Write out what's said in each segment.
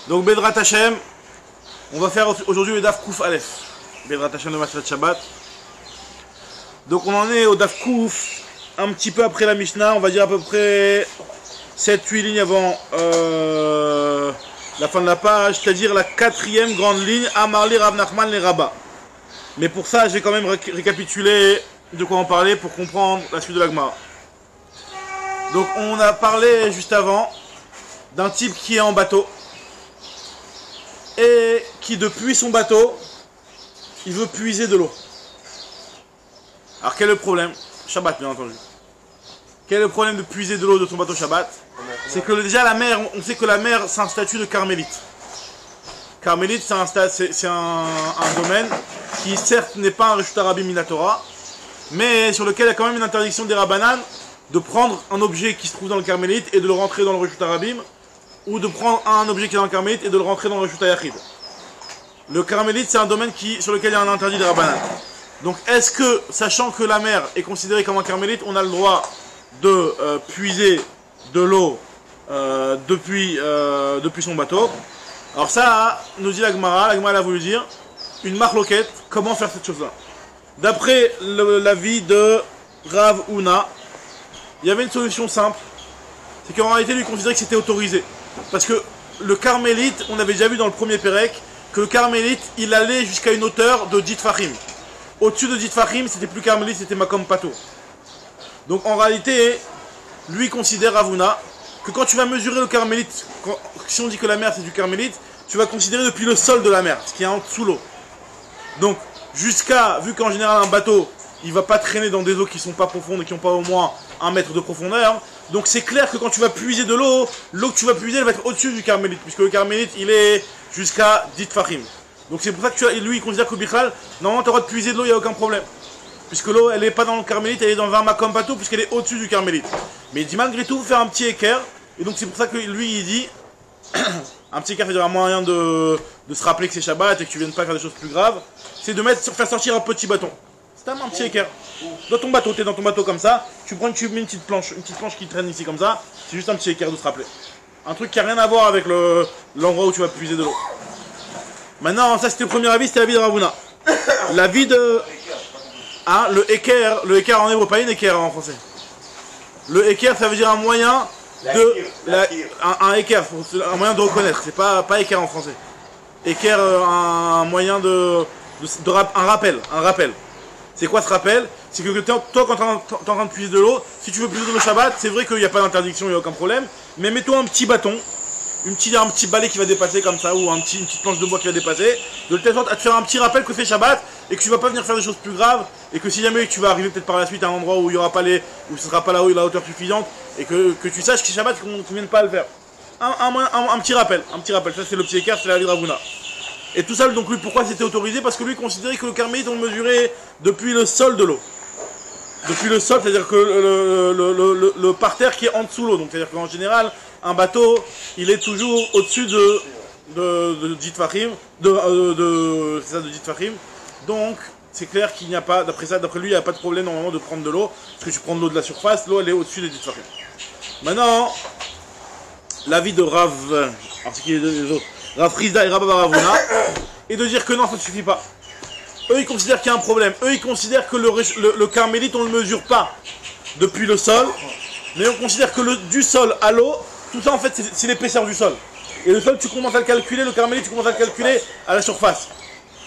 Donc Bedrat Hashem, on va faire aujourd'hui le Daf Kouf Aleph. Bedrat Hashem de Maslat Shabbat. Donc on en est au Daf Kouf, un petit peu après la Mishnah, on va dire à peu près 7-8 lignes avant la fin de la page, c'est-à-dire la 4e grande ligne, Amarli Rav Nachman les Rabba. Mais pour ça, je vais quand même récapituler de quoi on parlait pour comprendre la suite de la Gemara. Donc on a parlé juste avant d'un type qui est en bateau et qui depuis son bateau, il veut puiser de l'eau. Alors quel est le problème? Shabbat bien entendu. Quel est le problème de puiser de l'eau de ton bateau Shabbat? C'est que déjà la mer, on sait que la mer c'est un statut de carmélite. Carmélite c'est un domaine qui certes n'est pas un Reshut Harabim Minatora, mais sur lequel il y a quand même une interdiction des Rabbanan de prendre un objet qui se trouve dans le carmélite et de le rentrer dans le Reshut Harabim, ou de prendre un objet qui est dans le carmélite et de le rentrer dans le Reshut Hayachid. Le carmélite c'est un domaine sur lequel il y a un interdit des Rabbanan. Donc est-ce que, sachant que la mer est considérée comme un carmélite, on a le droit de puiser de l'eau depuis son bateau? Alors ça, nous dit la Gemara a voulu dire une marloquette, comment faire cette chose-là. D'après l'avis de Rav Huna, il y avait une solution simple, c'est qu'en réalité lui considérait que c'était autorisé. Parce que le carmélite, on avait déjà vu dans le premier Pérec, que le carmélite, il allait jusqu'à une hauteur de 10 Tfachim. Au-dessus de 10 Tfachim, c'était plus carmélite, c'était Makom Pato. Donc en réalité, lui considère Rav Huna que quand tu vas mesurer le carmélite, si on dit que la mer c'est du carmélite, tu vas considérer depuis le sol de la mer, ce qui est en dessous l'eau. Donc vu qu'en général un bateau, il va pas traîner dans des eaux qui sont pas profondes et qui n'ont pas au moins 1 mètre de profondeur, donc c'est clair que quand tu vas puiser de l'eau que tu vas puiser elle va être au-dessus du carmélite, puisque le carmélite il est jusqu'à 10 Tfachim. Donc c'est pour ça que lui il considère que Bichal, normalement tu auras de puiser de l'eau, il n'y a aucun problème. Puisque l'eau elle n'est pas dans le carmélite, elle est dans un Makom Pato, puisqu'elle est au-dessus du carmélite. Mais il dit malgré tout faire un petit équerre, et donc c'est pour ça que lui il dit un petit équerre, c'est-à-dire un moyen de se rappeler que c'est Shabbat et que tu viennes pas faire des choses plus graves, c'est de faire sortir un petit bâton. C'est un petit équerre. Dans ton bateau, tu es dans ton bateau comme ça, tu mets une petite planche qui traîne ici comme ça, c'est juste un petit équerre de se rappeler. Un truc qui n'a rien à voir avec l'endroit où tu vas puiser de l'eau. Maintenant, ça c'était le premier avis, c'était l'avis de Rav Huna. L'avis de... Hein, le équerre en hébreu, pas une équerre en français. Le équerre, ça veut dire un moyen de... Un équerre, un moyen de reconnaître, c'est pas équerre en français. Équerre, un moyen un rappel. C'est quoi ce rappel? C'est que toi, quand tu es en train de puiser de l'eau, si tu veux puiser de l'eau Shabbat, c'est vrai qu'il n'y a pas d'interdiction, il n'y a aucun problème, mais mets-toi un petit bâton, un petit balai qui va dépasser comme ça, ou une petite planche de bois qui va dépasser, de telle sorte à te faire un petit rappel que c'est Shabbat, et que tu vas pas venir faire des choses plus graves, et que si jamais tu vas arriver peut-être par la suite à un endroit où il y aura pas où ce sera pas là où il y a la hauteur suffisante, et que tu saches que c'est Shabbat, qu'on ne vienne pas à le faire. Un petit rappel, ça c'est le petit équerre, c'est la vie de Rav Huna. Et tout ça, donc lui, pourquoi c'était autorisé? Parce que lui considérait que le carmélite, on le mesurait depuis le sol de l'eau. Depuis le sol, c'est-à-dire que le parterre qui est en dessous l'eau. Donc c'est-à-dire qu'en général, un bateau, il est toujours au-dessus de 10 Tfachim, de 10 Tfachim. Donc c'est clair qu'il n'y a pas, d'après lui, il n'y a pas de problème normalement de prendre de l'eau, parce que tu prends de l'eau de la surface, l'eau elle est au-dessus des 10 Tfachim. Maintenant, l'avis de Rav, alors c'est qui les autres, Rav Frizda et Rav Bar Huna, et de dire que non, ça ne suffit pas. Eux, ils considèrent qu'il y a un problème. Eux, ils considèrent que le carmélite, on ne le mesure pas depuis le sol, mais on considère que du sol à l'eau, tout ça, en fait, c'est l'épaisseur du sol. Et le sol, tu commences à le calculer, le carmélite, tu commences à le calculer à la surface.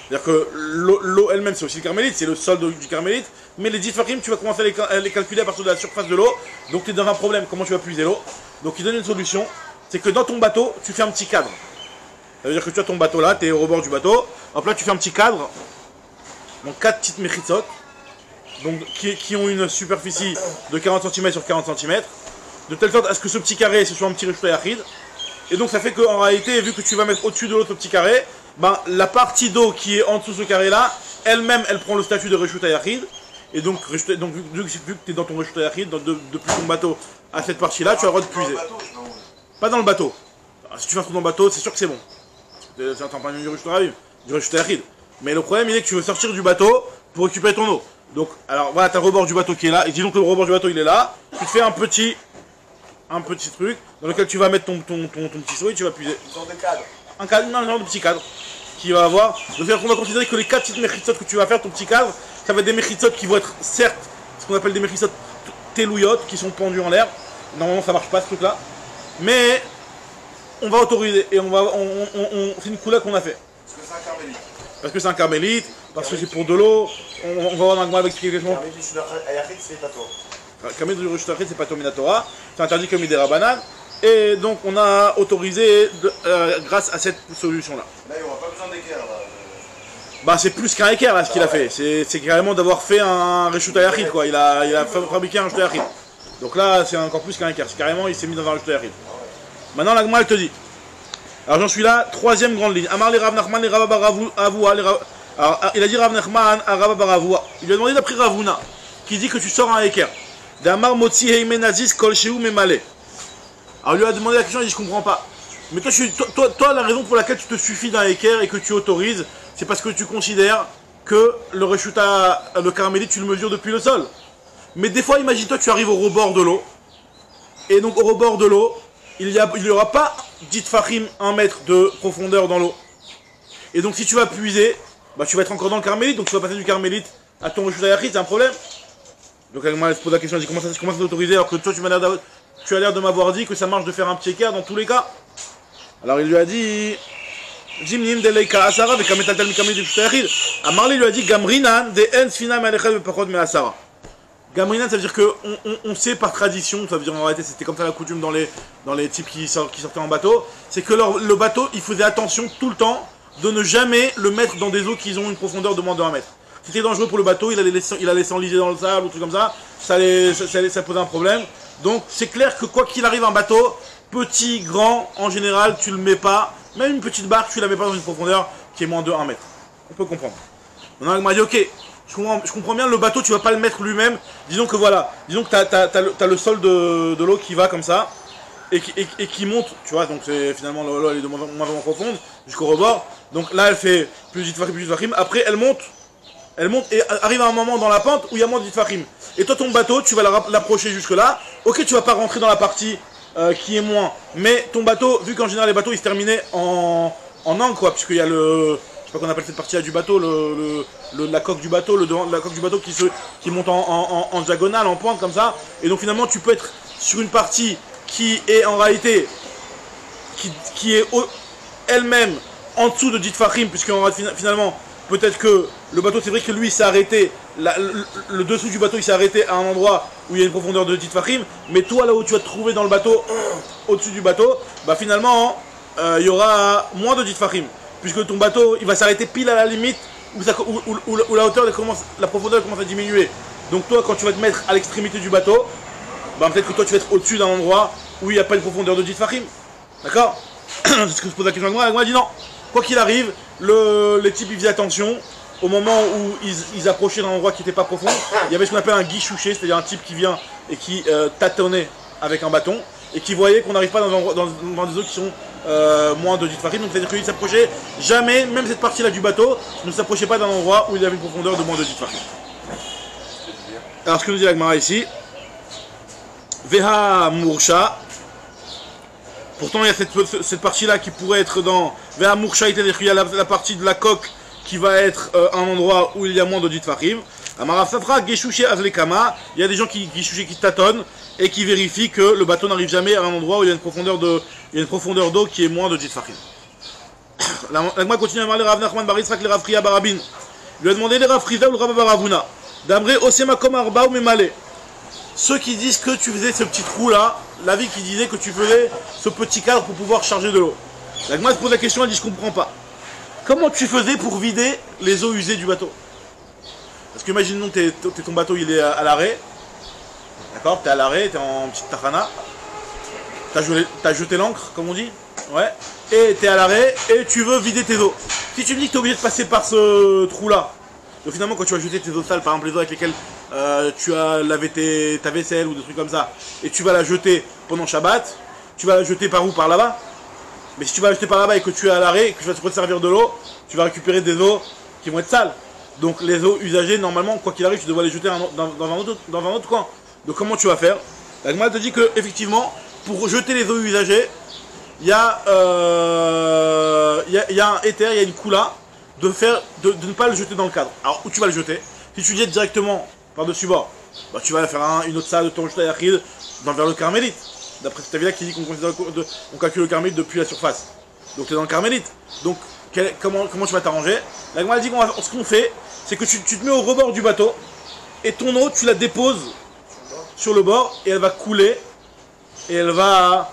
C'est-à-dire que l'eau elle-même, c'est aussi le carmélite, c'est le sol du carmélite, mais les 10 Tfachim, tu vas commencer à les calculer à partir de la surface de l'eau, donc tu es dans un problème. Comment tu vas puiser l'eau? Donc, il donne une solution, c'est que dans ton bateau, tu fais un petit cadre. Ça veut dire que tu as ton bateau là, tu es au rebord du bateau, hop là, tu fais un petit cadre. Donc 4 petites mechitzot, donc qui ont une superficie de 40 cm sur 40 cm, de telle sorte à ce que ce petit carré ce soit un petit Reshut Hayachid. Et donc ça fait qu'en réalité, vu que tu vas mettre au-dessus de l'autre petit carré, ben, la partie d'eau qui est en dessous de ce carré là, elle-même elle prend le statut de Reshut Hayachid. Et donc vu que tu es dans ton Reshut Hayachid, depuis ton bateau à cette partie là, tu as le droit de puiser. Pas dans le bateau. Alors, si tu vas dans le bateau, c'est sûr que c'est bon. C'est un tempérament du Reshut Hayachid. Mais le problème il est que tu veux sortir du bateau pour récupérer ton eau. Donc, alors voilà, tu as le rebord du bateau qui est là, et disons que le rebord du bateau il est là, tu te fais un petit truc dans lequel tu vas mettre ton petit seau et tu vas puiser. Une sorte de cadre. un genre de petit cadre qui va avoir. Donc on va considérer que les 4 petites mechitsot que tu vas faire, ton petit cadre, ça va être des mechitsot qui vont être certes ce qu'on appelle des mechitsot telouyot, qui sont pendus en l'air. Normalement ça marche pas ce truc là. Mais on va autoriser et c'est une coula qu'on a fait. Parce que c'est un carmélite. Parce que c'est un carmélite, parce que c'est pour de l'eau. On va voir dans le expliquer exactement. Carmélite, c'est pas toi. Carmélite du Rishutachit, c'est pas Tominatora. C'est interdit comme des Rabanan. Et donc on a autorisé grâce à cette solution là. Là il n'y aura pas besoin d'équerre là. Bah c'est plus qu'un équerre là ce qu'il a fait. C'est carrément d'avoir fait un Rishutayachid quoi. Il a fabriqué un Rishutayachid. Donc là c'est encore plus qu'un équerre. C'est carrément il s'est mis dans un Rishutayachid. Maintenant la Gemara elle te dit. Alors j'en suis là, troisième grande ligne. Amar les Rav Nachman les Rav Baravua. Alors il a dit Rav Nachman à Rav Baravua. Il lui a demandé d'après Ravuna qui dit que tu sors un équerre. D'Amar Motzi Heimenazis Kol Sheu Memale. Alors il lui a demandé la question, il dit je comprends pas. Mais toi, la raison pour laquelle tu te suffis d'un équerre et que tu autorises, c'est parce que tu considères que le reshuta, le carmélite, tu le mesures depuis le sol. Mais des fois, imagine-toi, tu arrives au rebord de l'eau. Et donc au rebord de l'eau, il n'y aura pas 10 fachim 1 mètre de profondeur dans l'eau. Et donc si tu vas puiser, bah, tu vas être encore dans le carmélite, donc tu vas passer du carmélite à ton reshuta yachid, c'est un problème. Donc elle se pose la question, elle dit comment ça t'autoriser alors que toi tu as l'air de m'avoir dit que ça marche de faire un petit équerre dans tous les cas. Alors il lui a dit Jimnim de Leika Asara avec Kametal Mikamid du Shtayachid. Amarli lui a dit Gamrinan de En Finam Alechad Pachod Me Asara. Gamrinan ça veut dire que on sait par tradition, ça veut dire en réalité c'était comme ça la coutume dans les types qui sortaient en bateau, c'est que le bateau il faisait attention tout le temps de ne jamais le mettre dans des eaux qui ont une profondeur de moins de 1 mètre. C'était dangereux pour le bateau, il allait s'enliser dans le sable ou truc comme ça, ça posait un problème. Donc c'est clair que quoi qu'il arrive un bateau, petit, grand, en général tu le mets pas, même une petite barque tu la mets pas dans une profondeur qui est moins de 1 mètre. On peut comprendre. Maintenant il m'a dit ok, je comprends bien le bateau tu vas pas le mettre lui-même, disons que voilà, disons que t'as le sol de l'eau qui va comme ça, et qui monte, tu vois, donc finalement l'eau elle est de moins en moins profonde jusqu'au rebord, donc là elle fait plus de fachim, après elle monte et arrive à un moment dans la pente où il y a moins de fachim. Et toi ton bateau, tu vas l'approcher jusque là. Ok, tu vas pas rentrer dans la partie qui est moins. Mais ton bateau, vu qu'en général les bateaux ils se terminaient en angle quoi, puisqu'il y a je sais pas qu'on appelle cette partie là du bateau, la coque du bateau, la coque du bateau qui monte en diagonale, en pointe comme ça. Et donc finalement tu peux être sur une partie qui est en réalité qui est elle-même en dessous de Ditfachim, puisque finalement peut-être que le bateau, c'est vrai que lui s'est arrêté, le dessous du bateau il s'est arrêté à un endroit où il y a une profondeur de 10 fachim, mais toi là où tu vas te trouver dans le bateau, au-dessus du bateau, bah finalement il y aura moins de 10 fachim, puisque ton bateau il va s'arrêter pile à la limite où la hauteur la profondeur commence à diminuer. Donc toi quand tu vas te mettre à l'extrémité du bateau, bah peut-être que toi tu vas être au-dessus d'un endroit où il n'y a pas une profondeur de 10 fachim. D'accord? C'est ce que je pose la question à moi, elle dit non. Quoi qu'il arrive, les types ils faisaient attention. Au moment où ils approchaient d'un endroit qui n'était pas profond, il y avait ce qu'on appelle un guichouché, c'est-à-dire un type qui vient et qui tâtonnait avec un bâton et qui voyait qu'on n'arrive pas dans des eaux qui sont moins de 10 fachim. Donc c'est-à-dire qu'il s'approchait jamais, même cette partie-là du bateau, ne s'approchait pas d'un endroit où il y avait une profondeur de moins de 10 fachim. Alors ce que nous dit la Gemara ici, Veha Mursha. Pourtant il y a cette partie-là qui pourrait être dans Veha Mursha, c'est-à-dire qu'il y a la partie de la coque qui va être un endroit où il y a moins de 10 fachim. Amarav Safra, Geshouché Azlekama, il y a des gens qui tâtonnent et qui vérifient que le bateau n'arrive jamais à un endroit où il y a une profondeur d'eau qui est moins de 10 fachim. La Gemara continue à parler Rav Nachman Bar Yitzchak le Rav Friya Barabin. Il lui a demandé les Rav Friza ou le Rav Baravuna. D'Amré Osema Kom Arba ou Memale. Ceux qui disent que tu faisais ce petit trou là, l'avis qui disait que tu faisais ce petit cadre pour pouvoir charger de l'eau. La Gemara se pose la question, elle dit je comprends pas. Comment tu faisais pour vider les eaux usées du bateau? Parce que imaginons ton bateau il est à l'arrêt. D'accord, t'es à l'arrêt, t'es en petite tachana. T'as jeté l'ancre, comme on dit. Ouais. Et t'es à l'arrêt et tu veux vider tes eaux. Si tu me dis que t'es obligé de passer par ce trou là, donc finalement quand tu vas jeter tes eaux sales, par exemple les eaux avec lesquelles tu as lavé ta vaisselle ou des trucs comme ça, et tu vas la jeter pendant Shabbat, tu vas la jeter par où? Par là-bas. Mais si tu vas la jeter par là-bas et que tu es à l'arrêt et que tu vas te resservir de l'eau, tu vas récupérer des eaux qui vont être sales. Donc les eaux usagées, normalement, quoi qu'il arrive, tu devrais les jeter dans un autre coin. Donc comment tu vas faire? La Gemara te dit que effectivement, pour jeter les eaux usagées, il y a un éther, il y a une coula de ne pas le jeter dans le cadre. Alors où tu vas le jeter? Si tu le jettes directement par-dessus bord, bah, tu vas faire une autre salle de ton jeté Yachid vers le carmélite. D'après cette avis-là qui dit qu'on calcule le carmélite depuis la surface. Donc tu es dans le carmélite. Donc comment tu vas t'arranger? La Gemara dit ce qu'on fait, c'est que tu te mets au rebord du bateau et ton eau tu la déposes sur le bord et elle va couler et elle va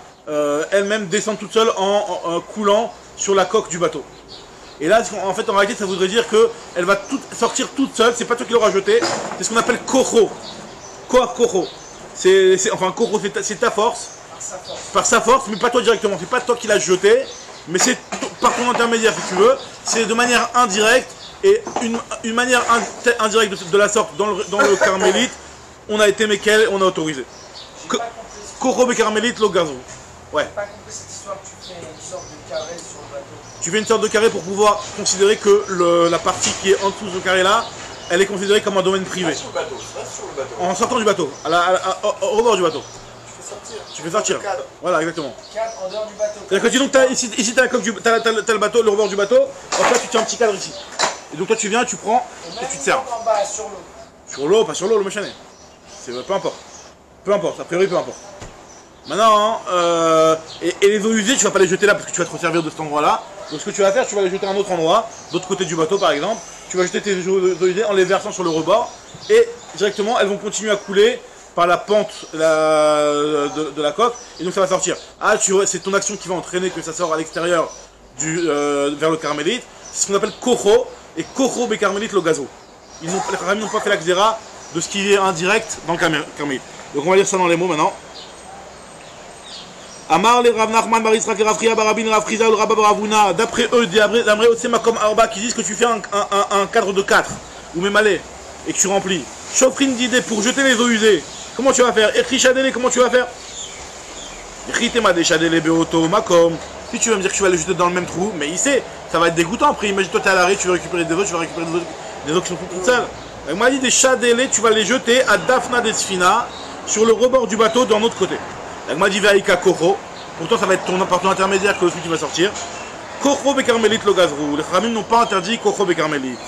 elle-même descendre toute seule en coulant sur la coque du bateau. Et là, en fait, en réalité, ça voudrait dire qu'elle va sortir toute seule. C'est pas toi qui l'auras jeté. C'est ce qu'on appelle koro. Koro. Enfin, koro, c'est ta force. Par sa force, mais pas toi directement. C'est pas toi qui l'as jeté, mais c'est par ton intermédiaire, si tu veux. C'est de manière indirecte. Et une manière indirecte de la sorte dans le carmélite, on a été Mekel, on a autorisé. Koro be carmélite, lo gazon. Ouais. J'ai pas compris cette histoire que tu fais une sorte de carré sur le bateau. Tu fais une sorte de carré pour pouvoir considérer que la partie qui est en dessous de ce carré là, elle est considérée comme un domaine privé. Sur le bateau, sur le bateau. En sortant du bateau, au rebord du bateau. Tu fais sortir. Cadre. Voilà, exactement. Cadre en dehors du bateau. C'est-à-dire que ici tu as le bateau, le rebord du bateau, donc là tu tiens un petit cadre ici. Et donc toi tu viens, tu prends et tu te sers. En bas, sur l'eau. Sur l'eau, pas sur l'eau, le méchané. Peu importe. Peu importe, a priori peu importe. Maintenant, et les eaux usées, tu vas pas les jeter là parce que tu vas te resservir de cet endroit-là. Donc ce que tu vas faire, tu vas les jeter à un autre endroit, de l'autre côté du bateau par exemple. Tu vas jeter tes eaux usées en les versant sur le rebord et directement elles vont continuer à couler par la pente de la coque et donc ça va sortir. Ah, c'est ton action qui va entraîner que ça sort à l'extérieur vers le carmélite. C'est ce qu'on appelle koro et koro be carmélite le gazo. Les Chachamim n'ont pas fait la xéra de ce qui est indirect dans le carmélite. Donc on va lire ça dans les mots maintenant. Amar le Rav Nachman bar Yitzchak Rav Chia bar Rabin Rav Chizda ou Rabba bar Avuna. D'après eux, d'après Otsema comme Arba qui disent que tu fais un cadre de 4 ou même aller et que tu remplis. Chofrin d'idée pour jeter les eaux usées. Comment tu vas faire? Echri Chadele, comment tu vas faire? Echri Tema de Chadele Beoto Makom. Si tu vas me dire que tu vas les jeter dans le même trou, mais il sait, ça va être dégoûtant. Après, imagine-toi, tu es à l'arrêt, tu veux récupérer des eaux, tu vas récupérer des eaux qui sont toutes seules. Il m'a dit des Chadele, tu vas les jeter à Dafna des Sfina sur le rebord du bateau d'un autre côté. Il m'a dit Veaïka Koro. Pourtant, ça va être par ton intermédiaire que le truc qui va sortir. Koro be carmélite le gazrou. Les Chachamim n'ont pas interdit Koro be carmélite.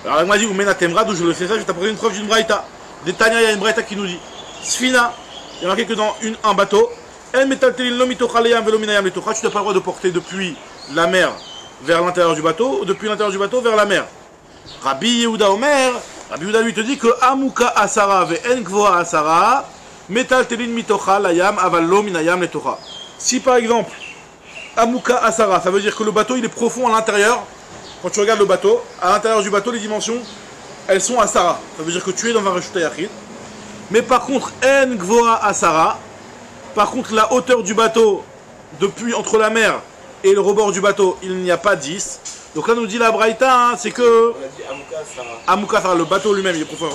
Alors, il m'a dit Oumena Temra, d'où je le sais ça, je vais t'apporter une preuve d'une braïta. Des Tanya, il y a une braïta qui nous dit Sfina, il y a marqué que dans un bateau, El metaltelin lo mitocha leyam velo minayam letocha, tu n'as pas le droit de porter depuis la mer vers l'intérieur du bateau, ou depuis l'intérieur du bateau vers la mer. Rabbi Yehuda Omer, Rabbi Yehuda lui te dit que Amuka Asara ve En Gvoa Asara, metaltelin mitocha layam avalo minayam letocha. Si par exemple, Amuka Asara, ça veut dire que le bateau il est profond à l'intérieur, quand tu regardes le bateau, à l'intérieur du bateau, les dimensions, elles sont Asara. Ça veut dire que tu es dans un Reshut Yachid. Mais par contre, En Gvoa Asara, par contre, la hauteur du bateau, depuis entre la mer et le rebord du bateau, il n'y a pas 10. Donc là, nous dit la Braïta, hein, c'est que. On a dit Amuka Asara. Amuka Asara, le bateau lui-même, il est profond.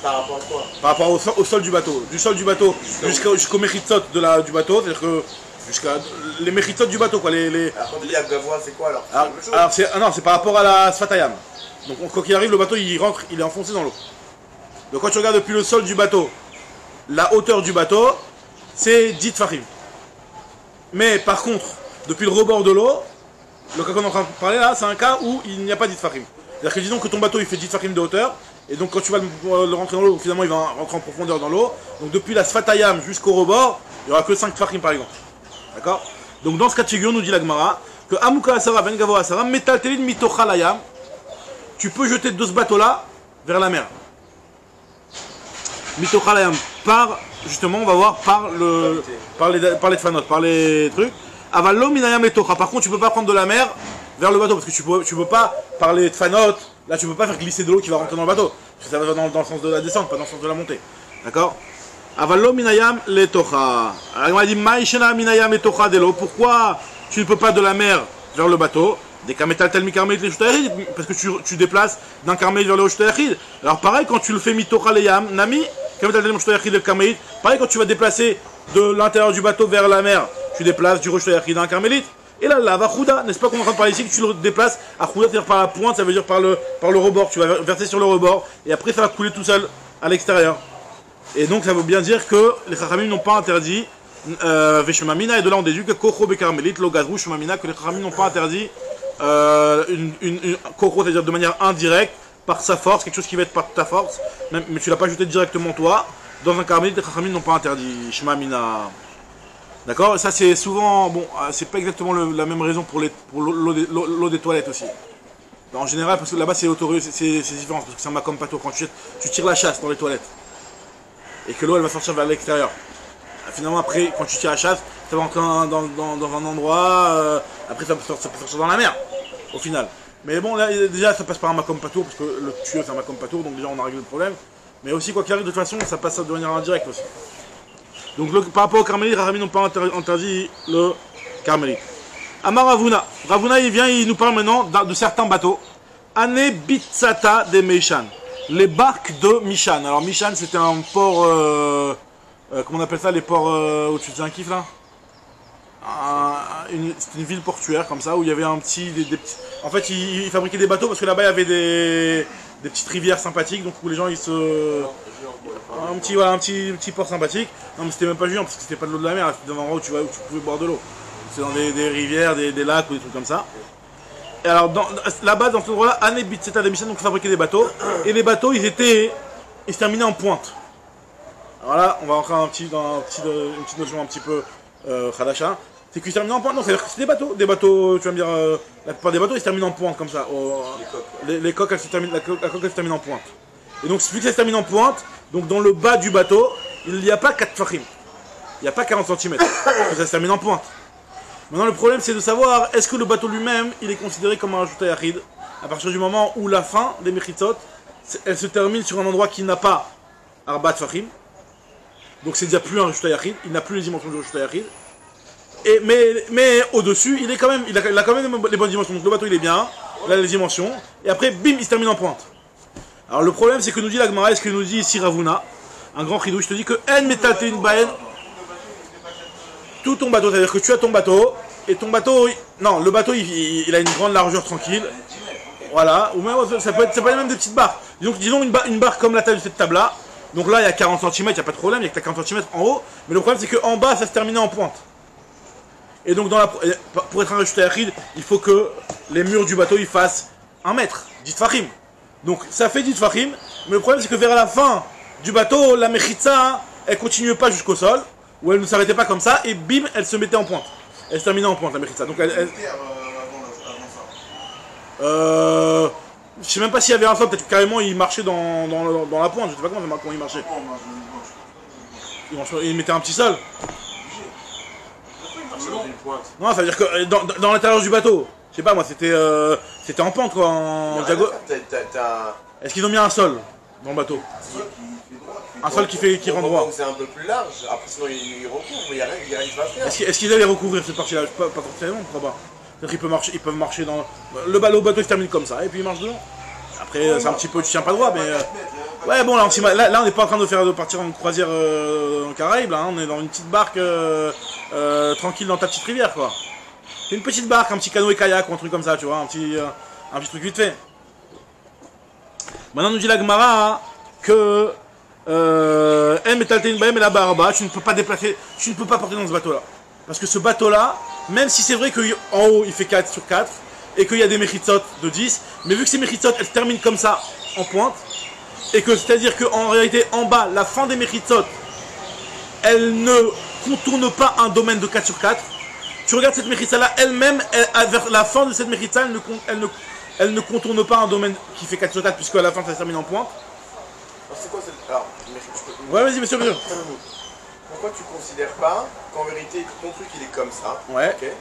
Par rapport à quoi? Par rapport au sol du bateau. Du sol du bateau jusqu'au Mechitsot du bateau, c'est-à-dire que. Jusqu'à les Mechitsot du bateau, quoi. Alors quand tu dis Agavoa, c'est quoi alors? Alors c'est par rapport à la Sfatayam. Donc quand il arrive, le bateau il rentre, il est enfoncé dans l'eau. Donc quand tu regardes depuis le sol du bateau, la hauteur du bateau, c'est 10 tfachim. Mais par contre, depuis le rebord de l'eau, le cas qu'on est en train de parler là, c'est un cas où il n'y a pas 10 tfachim. C'est-à-dire que disons que ton bateau il fait 10 tfachim de hauteur, et donc quand tu vas le rentrer dans l'eau, finalement il va rentrer en profondeur dans l'eau. Donc depuis la Sfatayam jusqu'au rebord, il n'y aura que 5 tfachim par exemple. D'accord? Donc dans ce cas de figure, nous dit la Gemara, que Amuka Asara, Ben Gavo Asara, Metaltelin Mitocha Layam, tu peux jeter de ce bateau-là vers la mer. Mitocha Layam, justement, on va voir, par les tfanot, par les trucs. Avalo Minayam Letocha, par contre, tu peux pas prendre de la mer vers le bateau, parce que tu peux pas, par les tfanot, là tu peux pas faire glisser de l'eau qui va rentrer dans le bateau, parce que ça va dans le sens de la descente, pas dans le sens de la montée. D'accord? Avalo minayam letocha. Alors il m'a dit Maïshena minayam letocha de l'eau. Pourquoi tu ne peux pas de la mer vers le bateau? Des kametal tel mi karmel le shutayachid, parce que tu déplaces d'un karmel vers le shutayachid. Alors pareil quand tu le fais mitocha leyam nami kametal tel shutayachid le karmel. Pareil quand tu vas déplacer de l'intérieur du bateau vers la mer, tu déplaces du shutayachid à un karmélite. Et là, va Chouda, n'est-ce pas qu'on est en train de parler ici que tu le déplaces à Chouda, c'est-à-dire par la pointe, ça veut dire par le rebord. Tu vas verser sur le rebord et après ça va couler tout seul à l'extérieur. Et donc ça veut bien dire que les Chachamim n'ont pas interdit Veshemamina, et de là on déduit que Koko Bekarmelit, Logadrou, Shemamina, que les Chachamim n'ont pas interdit Koko, c'est-à-dire de manière indirecte, par sa force, quelque chose qui va être par ta force, même, mais tu l'as pas ajouté directement toi. Dans un Karmelit, les Chachamim n'ont pas interdit Shemamina. D'accord. Ça c'est souvent, bon, c'est pas exactement la même raison pour l'eau des toilettes aussi. En général, parce que là-bas c'est autorisé, c'est différent, parce que c'est un makom pato. Quand tu tires la chasse dans les toilettes, et que l'eau elle va sortir vers l'extérieur. Finalement après, quand tu tires la chasse, ça va entrer dans un endroit, après ça peut sortir dans la mer, au final. Mais bon, là déjà ça passe par un makom pato, parce que le tuyau c'est un makom pato, donc déjà on a réglé le problème. Mais aussi quoi qu'il arrive, de toute façon, ça passe de manière indirecte aussi. Donc par rapport au Carmélite, les Chachamim n'ont pas interdit le Carmélite. Amar Ravuna. Ravuna il nous parle maintenant de certains bateaux. Ane Bitsata de Meishan. Les barques de Mishan. Alors Mishan c'était un port, comment on appelle ça, les ports au-dessus de Saint-Kif là. C'était une ville portuaire comme ça où il y avait un petit, des petits... En fait ils fabriquaient des bateaux parce que là-bas il y avait des petites rivières sympathiques, donc où les gens ils se... Un petit port sympathique. Non mais c'était même pas Juillan parce que c'était pas de l'eau de la mer, c'était dans un endroit où tu pouvais boire de l'eau. C'est dans des rivières, des lacs ou des trucs comme ça. Et alors là-bas dans cet endroit-là, Anébit, c'était des missions, donc ils fabriquaient des bateaux. Et les bateaux ils se terminaient en pointe. Alors là on va rentrer dans une petite notion un petit peu khadasha. C'est qu'ils se terminaient en pointe, non, c'est-à-dire que c'est des bateaux, tu vas me dire, la plupart des bateaux ils se terminent en pointe comme ça. Les coques elles se terminent, la coque elle se termine en pointe. Et donc vu que ça se termine en pointe, donc dans le bas du bateau, il n'y a pas 4 fachim. Il n'y a pas 40 cm. Ça se termine en pointe. Maintenant le problème c'est de savoir est-ce que le bateau lui-même il est considéré comme un Rajouta Yachid à partir du moment où la fin des Mechitzot elle se termine sur un endroit qui n'a pas Arbat Fachim. Donc c'est déjà plus un Rajouta Yachid, il n'a plus les dimensions du Rajouta Yachid. Mais au-dessus il a quand même les bonnes dimensions. Donc le bateau il est bien, il a les dimensions, et après bim il se termine en pointe. Alors le problème c'est que nous dit la Gemara, est-ce que nous dit ici Ravuna, un grand chidouche, je te dis que En Metate une Baen, tout ton bateau, c'est-à-dire que tu as ton bateau, et ton bateau, non, le bateau il a une grande largeur tranquille, voilà, ou même ça peut être même des petites barres. Disons une barre comme la taille de cette table là, donc là il y a 40 cm, il n'y a pas de problème, il y a que 40 cm en haut, mais le problème c'est qu'en bas ça se terminait en pointe. Et donc pour être un Rajouta Yachid, il faut que les murs du bateau ils fassent 1 mètre, 10 fachim. Donc ça fait 10 fachim, mais le problème c'est que vers la fin du bateau, la mechitza, elle continuait pas jusqu'au sol, ou elle ne s'arrêtait pas comme ça, et bim, elle se mettait en pointe. Elle se terminait en pointe, la mechitza. Donc je sais même pas s'il y avait un sol, peut-être que carrément il marchait dans la pointe, je sais pas comment il marchait. Il mettait un petit sol. Non, ça veut dire que dans l'intérieur du bateau, je sais pas moi, c'était en pente quoi, en diagonale. Est-ce qu'ils ont mis un sol dans le bateau? Un sol qui rend droit. C'est un peu plus large, après sinon il recouvre, il n'y a rien qui va faire. Est-ce qu'ils allaient recouvrir cette partie-là? Pas forcément, je crois pas. Peut-être qu'ils peuvent marcher dans... Le bateau il se termine comme ça, et puis il marche dedans. Après c'est un petit peu, tu tiens pas droit, mais... Ouais bon, là on n'est pas en train de partir en croisière en Caraïbes, là, hein. On est dans une petite barque tranquille dans ta petite rivière quoi. C'est une petite barque, un petit canoë kayak ou un truc comme ça, tu vois, un petit truc vite fait. Maintenant nous dit la Gemara que mais la barba, tu ne peux pas déplacer, tu ne peux pas porter dans ce bateau là. Parce que ce bateau là, même si c'est vrai qu'en haut il fait 4 sur 4 et qu'il y a des mechitzot de 10, mais vu que ces mechitzot elles se terminent comme ça en pointe, et que c'est-à-dire qu'en réalité en bas, la fin des mechitzot elle ne contourne pas un domaine de 4 sur 4, tu regardes cette mechitza là elle-même, vers la fin de cette mechitza elle ne contourne pas un domaine qui fait 4 sur 4 puisque à la fin ça se termine en pointe. Alors c'est quoi cette... Alors, ouais vas-y monsieur. Pourquoi tu considères pas qu'en vérité ton truc il est comme ça? Ouais. Okay.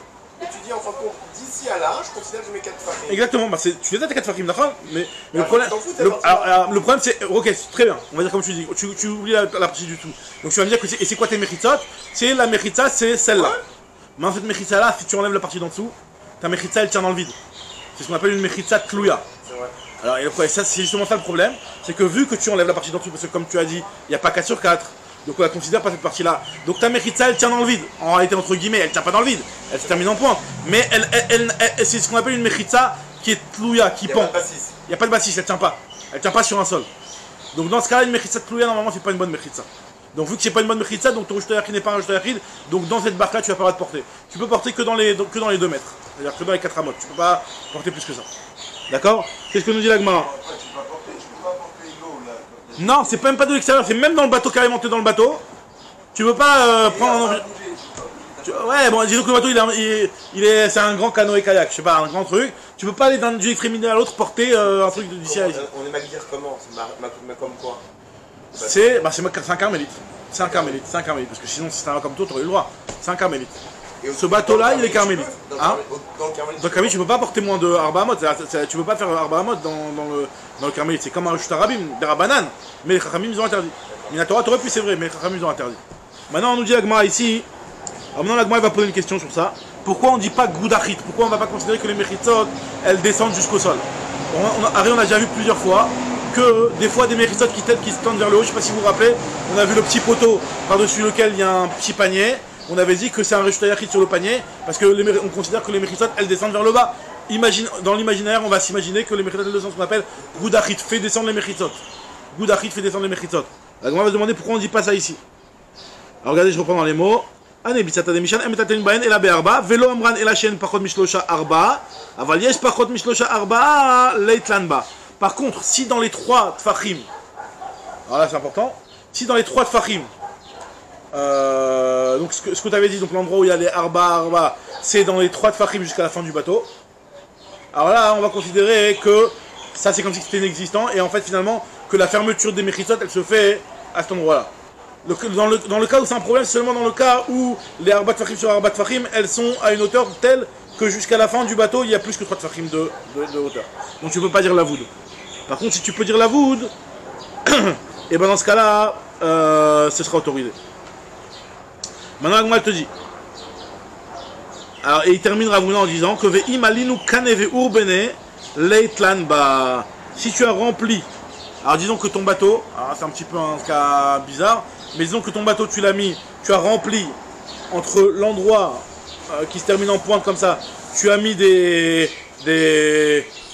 Et tu dis en fin de compte, d'ici à là, je considère que je mets 4 fachim. Exactement, bah tu les as tes 4 fachim d'accord, mais le problème... Le problème c'est... Ok, très bien, on va dire comme tu dis, tu oublies la partie du tout. Donc tu vas me dire que c'est quoi tes mechitzot? C'est la mechitza, c'est celle-là. Ouais. Mais en cette mechitza là, si tu enlèves la partie d'en dessous, ta mechitza elle tient dans le vide. C'est ce qu'on appelle une mechitza tlouya. Alors ça, c'est justement ça le problème, c'est que vu que tu enlèves la partie d'en dessous, parce que comme tu as dit, il n'y a pas 4 sur 4, donc on la considère pas cette partie-là. Donc ta mechitza elle tient dans le vide. En réalité entre guillemets, elle tient pas dans le vide, elle se termine en pointe. Mais c'est ce qu'on appelle une mechitza qui est tlouya, qui pend. Il n'y a pas de bassis, elle tient pas. Elle tient pas sur un sol. Donc dans ce cas-là, une mechitza tlouya normalement c'est pas une bonne mechitza. Donc vu que c'est pas une bonne mechitza, donc ton Rosh Yachid n'est pas un Rosh Yachid, donc dans cette barque là tu vas pas le droit de porter. Tu peux porter que dans les 2 mètres, c'est-à-dire que dans les 4 amotes, tu peux pas porter plus que ça. D'accord? Qu'est-ce que nous dit la Gemara? Non, c'est même pas de l'extérieur, c'est même dans le bateau, carrément t'es dans le bateau. Tu peux pas prendre un... Ouais, bon, disons que le bateau c'est un grand canoë kayak, je sais pas, un grand truc. Tu peux pas aller d'une extrémité à l'autre porter un truc d'ici à ici. On est maquillé comment? C'est comme quoi? C'est un carmélite. C'est un carmélite, parce que sinon si c'était un comme toi, t'aurais eu le droit. C'est un carmélite. Ce bateau-là, il est carmélite. Hein? Dans le carmélite, tu peux pas porter moins de Arba Amot. Tu peux pas faire Arba Amot dans le carmélite. C'est comme un Reshut Harabim, des Rabanan. Mais les Chachamim, ils ont interdit. Minatora, t'aurais pu, c'est vrai, mais les Chachamim, ils ont interdit. Maintenant, on nous dit la Gemara ici. Alors maintenant, la Gemara va poser une question sur ça. Pourquoi on dit pas Goudachit? Pourquoi on va pas considérer que les Mechitzot, elles descendent jusqu'au sol? On a déjà vu plusieurs fois que des fois des Mechitzot qui se tendent vers le haut. Je sais pas si vous vous rappelez, on a vu le petit poteau par-dessus lequel il y a un petit panier. On avait dit que c'est un Reshut Yachid sur le panier, parce que on considère que les Mechitzot, elles descendent vers le bas. Dans l'imaginaire, on va s'imaginer que les Mechitzot, elles descendent, ce qu'on appelle Goudachit, fait descendre les Mechitzot. Goudachit fait descendre les Mechitzot. La Gemara va se demander pourquoi on ne dit pas ça ici. Alors regardez, je reprends dans les mots. Velo amran elachen pachot mishlosha arba, aval yesh pachot mishlosha arba leitlan ba. Par contre, si dans les 3 tfachim, alors là c'est important, si dans les 3 tfachim, donc ce que tu avais dit, donc l'endroit où il y a les arba, c'est dans les 3 tfachim jusqu'à la fin du bateau. Alors là, on va considérer que ça c'est comme si c'était inexistant, et en fait finalement que la fermeture des Mechitzot, elle se fait à cet endroit-là. Dans le cas où c'est un problème, c'est seulement dans le cas où les Arba Tfachim sur Arba Tfachim, elles sont à une hauteur telle que jusqu'à la fin du bateau, il y a plus que 3 Tfachim de hauteur. Donc tu ne peux pas dire la voûte. Par contre, si tu peux dire la voûte, et ben dans ce cas-là, ce sera autorisé. Maintenant, Agma te dit. Alors, et il termine Ravuna en disant que Ve'im alinu kaneve urbene leitlan ba. Si tu as rempli, alors disons que ton bateau, c'est un petit peu un cas bizarre, mais disons que ton bateau tu as rempli entre l'endroit qui se termine en pointe comme ça, tu as mis je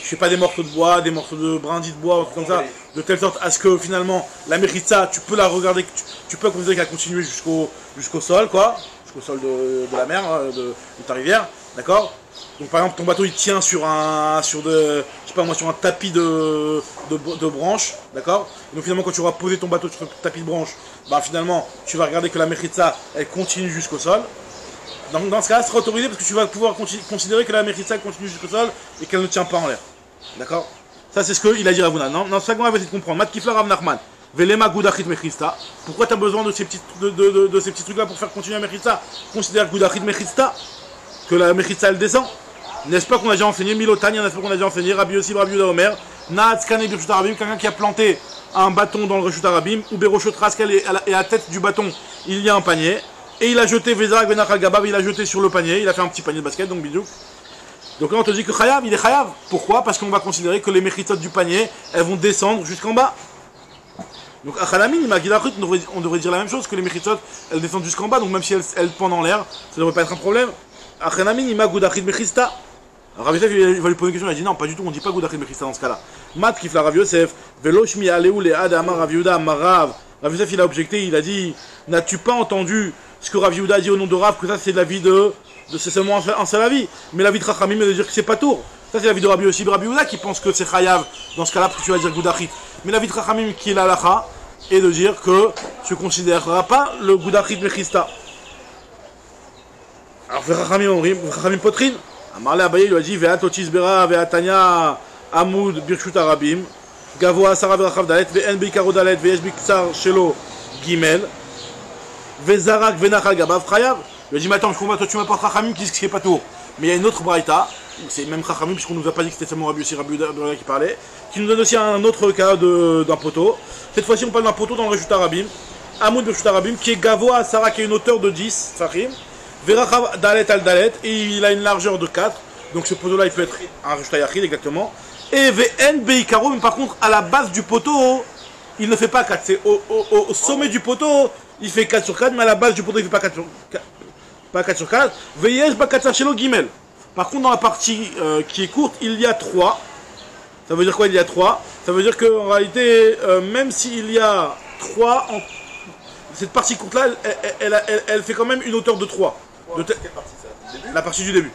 sais pas, des morceaux de bois, des morceaux de brindilles de bois, comme ça, de telle sorte à ce que finalement la Mechitza, tu peux la regarder, tu peux considérer qu'elle continue jusqu'au sol, quoi, jusqu'au sol de la mer, de ta rivière, d'accord? Donc par exemple ton bateau il tient sur un tapis de branches, d'accord? Donc finalement quand tu auras posé ton bateau sur un tapis de branches, bah finalement tu vas regarder que la Mechitza elle continue jusqu'au sol. Donc dans ce cas-là, ça sera autorisé parce que tu vas pouvoir considérer que la Mechitza continue jusqu'au sol et qu'elle ne tient pas en l'air. D'accord? Ça c'est ce qu'il a dit Ravuna. Non, ça on va essayer de comprendre. Mat Kifla Rav Nachman. Velema Goudachit Mechitza. Pourquoi tu as besoin de ces petits trucs là pour faire continuer la Mechitza? Considère Goudachit Mechitza, que la Mechitza elle descend. N'est-ce pas qu'on a déjà enseigné Milotania, n'est-ce pas qu'on a déjà enseigné Rabbi Yossi, Rabbi Yehuda Omer, Naatz Kane Birshut Harabim, quelqu'un qui a planté un bâton dans le Reshut Harabim, ou Beroshot Raskel, et à la tête du bâton il y a un panier, et il a jeté Vezarak Benachal Gabav, il a jeté sur le panier, il a fait un petit panier de basket, donc bidou. Donc là on te dit que Chayav, il est Chayav. Pourquoi? Parce qu'on va considérer que les Mechitzot du panier, elles vont descendre jusqu'en bas. Donc à Chalamin, on devrait dire la même chose, que les Mechitzot, elles descendent jusqu'en bas, donc même si elles pendent en l'air, ça ne devrait pas être un problème. À Chalamin, il m'a Goudachit Mechitza. Rav Yosef, il va lui poser une question, il a dit non, pas du tout, on ne dit pas Goudachit Mechitza dans ce cas-là. Mat Kifla Rav Yosef, Veloshmi Aleu Lead Amar Rav Yehuda Amarav. Rav Yosef, il a objecté, il a dit, n'as-tu pas entendu ce que Rav Yehuda a dit au nom de Rav, que ça c'est de la vie c'est seulement un seul avis, mais la vie de Chachamim est de dire que c'est pas tour. Ça c'est la vie de Rabbi Yossi, Rabbi Yehuda qui pense que c'est Chayav dans ce cas-là, parce que tu vas dire Goudachit. Mais la vie de Chachamim qui est la lacha, est de dire que tu ne considéreras pas le Goudachit Mechitza. Alors Chachamim Potrin. Amarle Abaye lui a dit Ve'at Otisbera Ve'atanya Amoud Birshut Harabim Gavoa Sarah Verachav Dalet Ve'en Beikaro Dalet Ve'esh Biktsar Shelo Gimel Ve'zarak Ve'nachal Gabav Chayav. Il lui a dit mais attends, je comprends, toi tu m'apportes Chachamim qui dit que c'est pas tout. Mais il y a une autre braïta, c'est même Chachamim puisqu'on nous a pas dit que c'était seulement Rabbi Yossi, Rabbi Yehuda qui parlait, qui nous donne aussi un autre cas d'un poteau. Cette fois-ci on parle d'un poteau dans le Reshut Harabim, Amoud Birshut Harabim, qui est Gavoa Sarah, qui a une hauteur de 10 Sachim. Verachav Dalet al Dalet, et il a une largeur de 4, donc ce poteau là il peut être un Reshut Yachid exactement. Et V'en Beikaro, mais par contre à la base du poteau il ne fait pas 4, c'est au sommet du poteau il fait 4 sur 4, mais à la base du poteau il fait pas 4 sur 4. Veyesh Bakatsar Shelo Gimel. Par contre dans la partie qui est courte il y a 3. Ça veut dire quoi il y a 3? Ça veut dire qu'en réalité même s'il y a 3 cette partie courte-là, elle fait quand même une hauteur de 3. Ouais, quelle partie ça? Le début? La partie du début.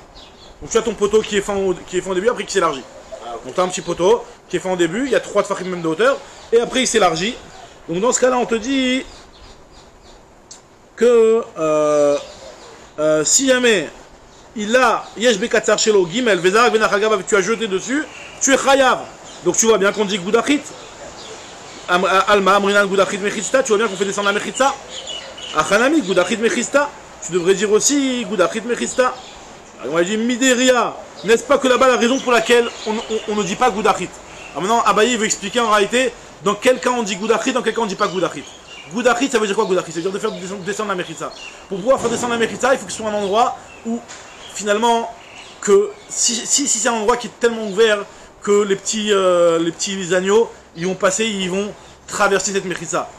Donc tu as ton poteau qui est fin au début, après qui s'élargit. Ah, ok. Donc tu as un petit poteau qui est fait en début, il y a 3 tfachim même de hauteur, et après il s'élargit. Donc dans ce cas-là, on te dit que si jamais il a Yesh Bekatzar Shelo Gimel, Vezarak Benachagav, tu as jeté dessus, tu es Chayav. Donc tu vois bien qu'on dit Goudachit. Alma, Amrinan, Goudachit, Mechista, tu vois bien qu'on fait descendre la Mechista. Achanami, Goudachit, Mechista. Tu devrais dire aussi Goudachit, Mechista. On va dire Mideria. N'est-ce pas que là-bas la raison pour laquelle on ne dit pas Goudachit? Alors maintenant, Abaye veut expliquer en réalité dans quel cas on dit Goudachit, dans quel cas on ne dit pas Goudachit. Goudachit, ça veut dire quoi Goudachit? Ça veut dire de faire descendre la Mechitza. Pour pouvoir faire descendre la Mechitza, il faut que ce soit un endroit où, finalement, que si c'est un endroit qui est tellement ouvert que les petits agneaux, ils vont passer, ils vont traverser cette Mechitza.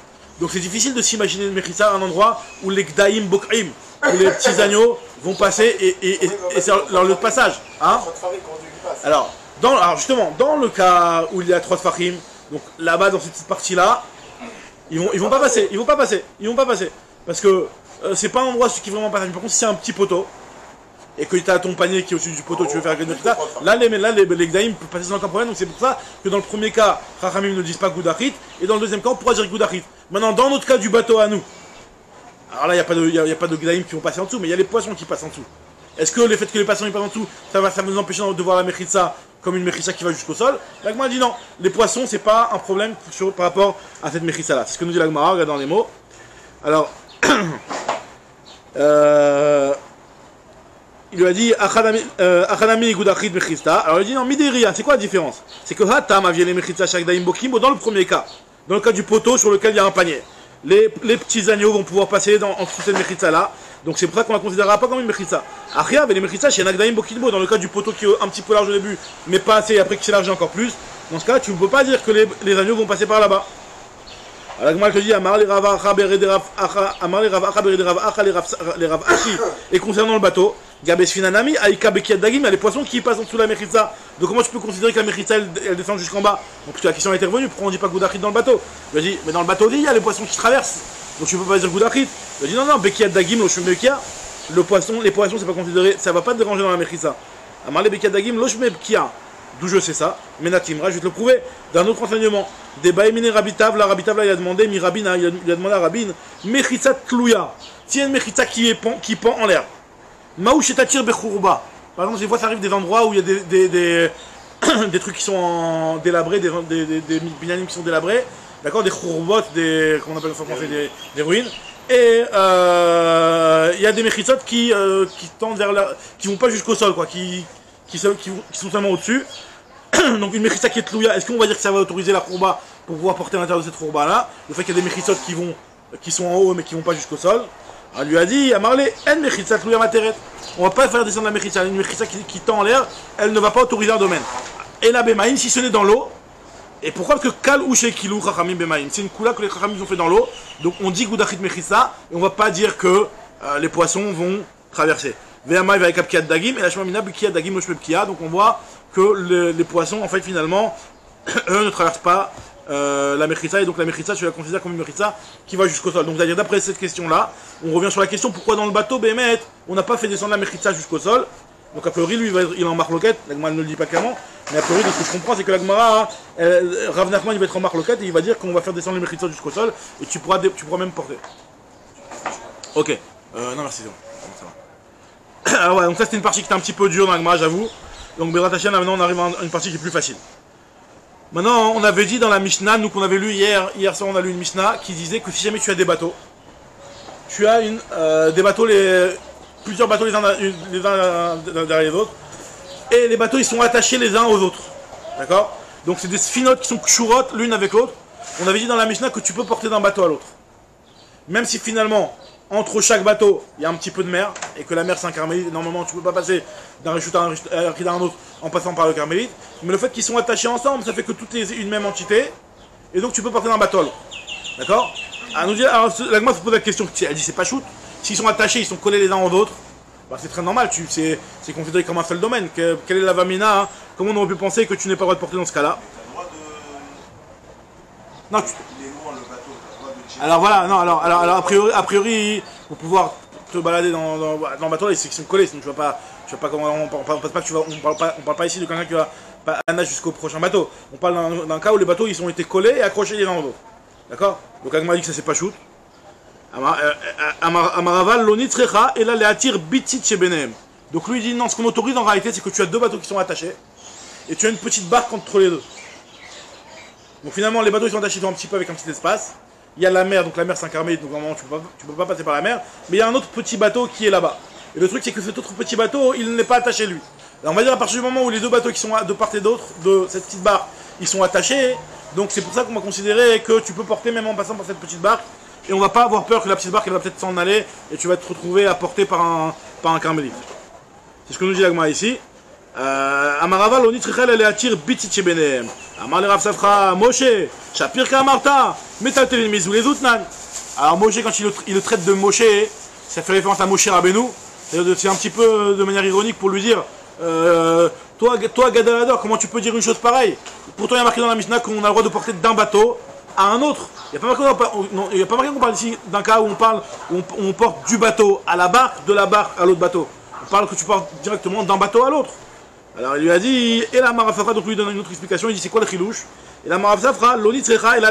Donc c'est difficile de s'imaginer une Mechitza, un endroit où les Gdaïm Bok'im, où les petits agneaux vont passer et c'est leur lieu de passage. Hein? Alors justement, dans le cas où il y a 3 Tfachim, donc là-bas dans cette partie-là, ils vont pas passer, ils vont pas passer, parce que c'est pas un endroit qui est vraiment passage. Par contre, si c'est un petit poteau et que tu as ton panier qui est au-dessus du poteau, tu veux faire une ça, là les Gdaïm peuvent passer sans aucun problème. Donc c'est pour ça que dans le premier cas, Chachamim ne disent pas Goudachit, et dans le deuxième cas, on pourra dire Goudachit. Maintenant, dans notre cas du bateau à nous, alors là, il n'y a pas de Gdaïm qui vont passer en dessous, mais il y a les poissons qui passent en dessous. Est-ce que le fait que les poissons ils passent en dessous, ça va nous empêcher de voir la Mechitza comme une Mechitza qui va jusqu'au sol? L'Agmara dit non, les poissons c'est pas un problème par rapport à cette Mechitza là. C'est ce que nous dit l'Agmara, regarde dans les mots. Alors, il lui a dit Achanami Goudachit Mechitza. Alors il dit non, Mideria, c'est quoi la différence? C'est que Hatam a les Mechitza Shagdaim Bokimo dans le premier cas, dans le cas du poteau sur lequel il y a un panier. Les petits agneaux vont pouvoir passer en dessous de cette Mechitza là. Donc c'est pour ça qu'on la considérera pas comme une Mechitza. Achia avec les Mechitza chez Nagdaim Bokidbo, dans le cas du poteau qui est un petit peu large au début, mais pas assez, après qui s'élargit encore plus. Dans ce cas, tu ne peux pas dire que les agneaux vont passer par là-bas. Alors Gmal te dit Amar les Rav Acha Berederaf Acha, Amar les Rav Acha Berederaf Acha les Rav Achi. Et concernant le bateau, Gabes Finanami, Aïka Bekiat Dagim, il y a les poissons qui passent en dessous de la Mechitza. Donc comment tu peux considérer que la Mechitza elle descend jusqu'en bas? Donc la question est revenue, pourquoi on dit pas Goudachit dans le bateau? Il dit, mais dans le bateau il y a les poissons qui traversent. Donc tu peux pas dire Goudachit. Il dit non, Bekiat Dagim, Loshme Bekia, les poissons c'est pas considéré, ça va pas te déranger dans la Mechitza. Amar les Bekiat Dagim, Loshme Bekia. D'où je sais ça, Menatimra, je vais te le prouver d'un autre enseignement. Des Baïmine Rabitav, la Rabitav là il a demandé, Mirabina, il a demandé à Rabin, Mechitza Tlouya, s'il y a une Mechitza qui pend en l'air. Maouchetatir Bechourba. Par exemple, des fois ça arrive des endroits où il y a des trucs qui sont délabrés, des binanim qui sont délabrés, d'accord, des chourbot, comment on appelle ça en français, des ruines. Et il y a des Mechitzot qui tendent vers qui vont pas jusqu'au sol, quoi, qui sont seulement au-dessus. Donc une Mechitza qui est tlouya, est-ce qu'on va dire que ça va autoriser la khourba pour pouvoir porter à l'intérieur de cette khourba là? Le fait qu'il y a des Mechitzot qui sont en haut mais qui vont pas jusqu'au sol. On lui a dit, à Marley, en Mechitza tlouya materet. On va pas faire descendre la Mechitza, une Mechitza qui tend en l'air, elle ne va pas autoriser un domaine. Et la Bemaïm, si ce n'est dans l'eau, et pourquoi que Kal ou Shekilou Chachamim Bemaïm? C'est une coula que les Chachamim ont fait dans l'eau, donc on dit Goudachit Mechitza, et on va pas dire que les poissons vont traverser. Ve'amai avec Abkiat Dagim, et la Shmamina Bkiat Dagim Loshmebkia, donc on voit que les poissons, en fait, finalement, eux ne traversent pas la Mechitza, et donc la Mechitza, tu la considères comme une Mechitza qui va jusqu'au sol. Donc, c'est-à-dire, d'après cette question-là, on revient sur la question pourquoi dans le bateau, Bémet, on n'a pas fait descendre la Mechitza jusqu'au sol. Donc, a priori, lui, il est en marloquette, l'Agmara ne le dit pas clairement, mais a priori, de ce que je comprends, c'est que l'Agmara, Rav Nachman, il va être en marloquette et il va dire qu'on va faire descendre les Mechitza jusqu'au sol, et tu pourras même porter. Ok, non, merci, c'est bon. Alors ouais, donc ça c'était une partie qui était un petit peu dure dans l'Agmara, j'avoue. Donc Bezrat Hashem, là maintenant on arrive à une partie qui est plus facile. Maintenant on avait dit dans la Mishnah, nous qu'on avait lu hier soir on a lu une Mishnah qui disait que si jamais tu as des bateaux, tu as des bateaux, plusieurs bateaux les uns derrière les autres, et les bateaux ils sont attachés les uns aux autres. D'accord? Donc c'est des sphinotes qui sont kshurotes l'une avec l'autre. On avait dit dans la Mishnah que tu peux porter d'un bateau à l'autre. Même si finalement, entre chaque bateau, il y a un petit peu de mer, et que la mer c'est un carmélite, normalement tu ne peux pas passer d'un rishut à un autre en passant par le carmélite, mais le fait qu'ils sont attachés ensemble, ça fait que tout est une même entité, et donc tu peux porter d'un bateau à l'autre. D'accord? Alors la Gemara se pose la question, elle dit c'est pas shoot, s'ils sont attachés, ils sont collés les uns aux autres, bah, c'est très normal, c'est considéré comme un seul domaine. Quelle est la vamina, hein? Comment on aurait pu penser que tu n'es pas le droit de porter dans ce cas-là? Tu as le droit de... Non, Il est loin le bateau, tu as le droit de Alors voilà, non, alors a priori, pour pouvoir te balader dans le bateau, là, c'est qu'ils sont collés, sinon tu vas pas comment, on parle pas ici de quelqu'un qui va pas nager jusqu'au prochain bateau. On parle d'un cas où les bateaux ils ont été collés et accrochés les uns aux autres. D'accord? Donc Agma dit que ça c'est pas shoot. Amaraval l'onitzrecha et là les attire bitit chez Benem. Donc lui il dit non, ce qu'on autorise en réalité c'est que tu as deux bateaux qui sont attachés et tu as une petite barque entre les deux. Donc finalement les bateaux ils sont attachés un petit peu avec un petit espace. Il y a la mer, donc la mer c'est un carmélite, donc normalement tu peux pas passer par la mer. Mais il y a un autre petit bateau qui est là-bas. Et le truc c'est que cet autre petit bateau il n'est pas attaché lui. Alors on va dire à partir du moment où les deux bateaux qui sont de part et d'autre de cette petite barque ils sont attachés. Donc c'est pour ça qu'on va considérer que tu peux porter même en passant par cette petite barque. Et on va pas avoir peur que la petite barque elle va peut-être s'en aller et tu vas te retrouver à porter par un carmélite. C'est ce que nous dit l'Agma ici. Amaraval onitrichel elle attire bitit chez Benem. Amar le Rav Safra Moshe Shapir Kamarta Metal Telin Mizou les Outnan. Alors Moshe quand il le traite de Moshe, ça fait référence à Moshe Rabbeinu. C'est un petit peu de manière ironique pour lui dire toi Gadalador, comment tu peux dire une chose pareille? Pourtant il y a marqué dans la Mishnah qu'on a le droit de porter d'un bateau à un autre. Il n'y a pas marqué qu'on parle ici d'un cas où on porte du bateau à la barque, de la barque à l'autre bateau. On parle que tu portes directement d'un bateau à l'autre. Alors il lui a dit, et la Marafafra, donc lui donne une autre explication, il dit c'est quoi le chilouche? Et la Marafafra, l'onitrecha, et là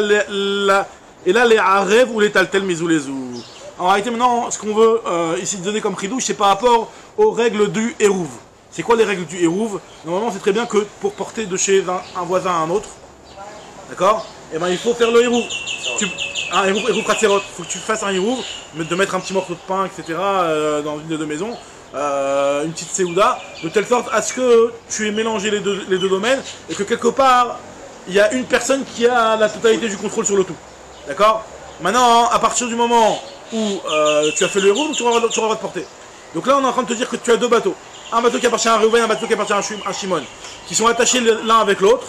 les arèves ou les taltel misou les ou. En réalité maintenant, ce qu'on veut ici donner comme chilouche, c'est par rapport aux règles du hérouve. C'est quoi les règles du hérouve? Normalement c'est très bien que pour porter de chez un voisin à un autre, d'accord? Et ben il faut faire le hérouve. Un hérouve kratserot, il faut que tu fasses un hérouve, de mettre un petit morceau de pain, etc. Dans une des deux maisons. Une petite séouda, de telle sorte à ce que tu aies mélangé les deux domaines et que quelque part il y a une personne qui a la totalité du contrôle sur le tout. D'accord? Maintenant, à partir du moment où tu as fait le héros, tu auras le droit de porter. Donc là, on est en train de te dire que tu as deux bateaux. Un bateau qui appartient à Reuven, un bateau qui appartient à Shimon, qui sont attachés l'un avec l'autre.